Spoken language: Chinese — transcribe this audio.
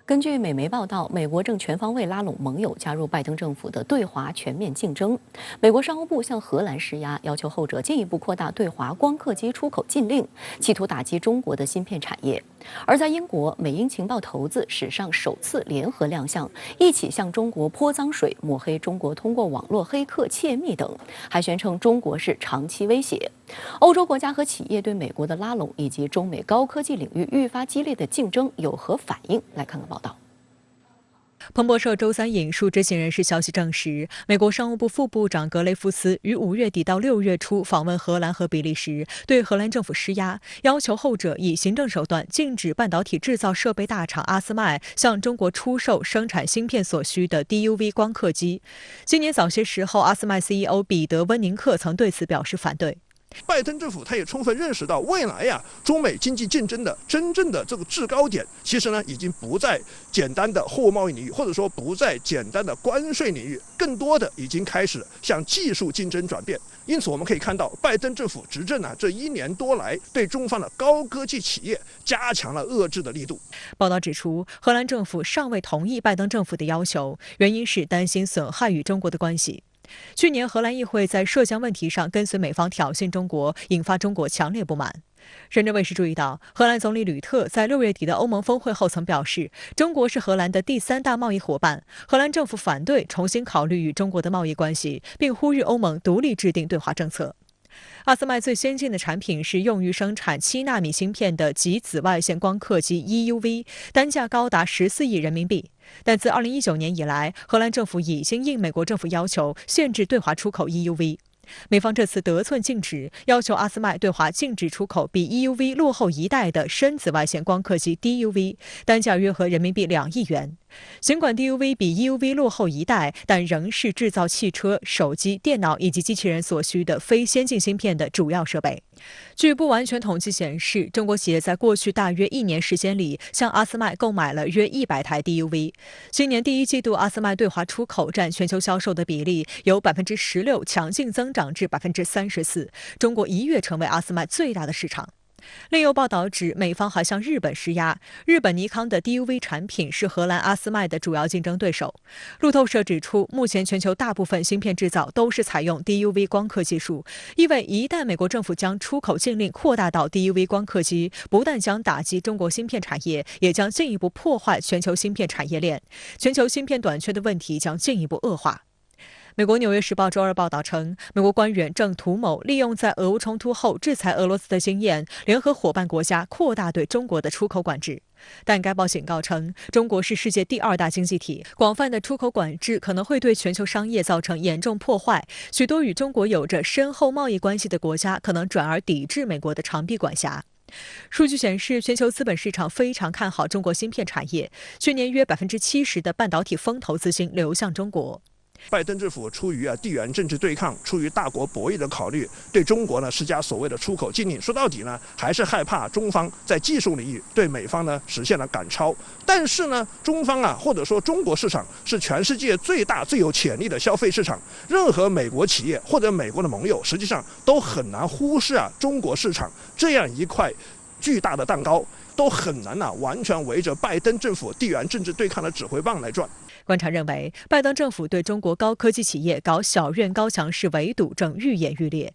根据美媒报道，美国正全方位拉拢盟友加入拜登政府的对华全面竞争。美国商务部向荷兰施压，要求后者进一步扩大对华光刻机出口禁令，企图打击中国的芯片产业。而在英国，美英情报头子史上首次联合亮相，一起向中国泼脏水，抹黑中国通过网络黑客窃密等，还宣称中国是长期威胁。欧洲国家和企业对美国的拉拢以及中美高科技领域愈发激烈的竞争有何反应？来看看报道。彭博社周三引述知情人士消息证实，美国商务部副部长格雷夫斯于5月底到6月初访问荷兰和比利时，对荷兰政府施压，要求后者以行政手段禁止半导体制造设备大厂阿斯麦向中国出售生产芯片所需的 DUV 光刻机。今年早些时候，阿斯麦 CEO 彼得温宁克曾对此表示反对。拜登政府他也充分认识到，未来中美经济竞争的真正的这个制高点，其实呢已经不在简单的货物贸易领域，或者说不在简单的关税领域，更多的已经开始向技术竞争转变。因此，我们可以看到，拜登政府执政这1年多来，对中方的高科技企业加强了遏制的力度。报道指出，荷兰政府尚未同意拜登政府的要求，原因是担心损害与中国的关系。去年，荷兰议会在涉疆问题上跟随美方挑衅中国，引发中国强烈不满。深圳卫视注意到，荷兰总理吕特在6月底的欧盟峰会后曾表示，中国是荷兰的第3大贸易伙伴，荷兰政府反对重新考虑与中国的贸易关系，并呼吁欧盟独立制定对华政策。阿斯麦最先进的产品是用于生产7纳米芯片的极紫外线光刻机 EUV， 单价高达14亿人民币。但自2019年以来，荷兰政府已经应美国政府要求限制对华出口 EUV。美方这次得寸进尺，要求阿斯麦对华禁止出口比 EUV 落后一代的深紫外线光刻机 DUV， 单价约合人民币2亿元。尽管 DUV 比 EUV 落后一代，但仍是制造汽车、手机、电脑以及机器人所需的非先进芯片的主要设备。据不完全统计显示，中国企业在过去大约1年时间里，向阿斯麦购买了约100台 DUV。今年第1季度，阿斯麦对华出口占全球销售的比例由16%强劲增长至34%，中国一跃成为阿斯麦最大的市场。另有报道指，美方还向日本施压。日本尼康的 DUV 产品是荷兰阿斯麦的主要竞争对手。路透社指出，目前全球大部分芯片制造都是采用 DUV 光刻技术，意味一旦美国政府将出口禁令扩大到 DUV 光刻机，不但将打击中国芯片产业，也将进一步破坏全球芯片产业链，全球芯片短缺的问题将进一步恶化。美国《纽约时报》周二报道称，美国官员正图谋利用在俄乌冲突后制裁俄罗斯的经验，联合伙伴国家扩大对中国的出口管制。但该报警告称，中国是世界第2大经济体，广泛的出口管制可能会对全球商业造成严重破坏。许多与中国有着深厚贸易关系的国家可能转而抵制美国的长臂管辖。数据显示，全球资本市场非常看好中国芯片产业，去年约70%的半导体风投资金流向中国。拜登政府出于地缘政治对抗，出于大国博弈的考虑，对中国呢施加所谓的出口禁令。说到底呢，还是害怕中方在技术领域对美方呢实现了赶超。但是呢，中方或者说中国市场是全世界最大最有潜力的消费市场，任何美国企业或者美国的盟友，实际上都很难忽视中国市场这样一块巨大的蛋糕，都很难完全围着拜登政府地缘政治对抗的指挥棒来转。观察认为，拜登政府对中国高科技企业搞小院高墙式围堵正愈演愈烈。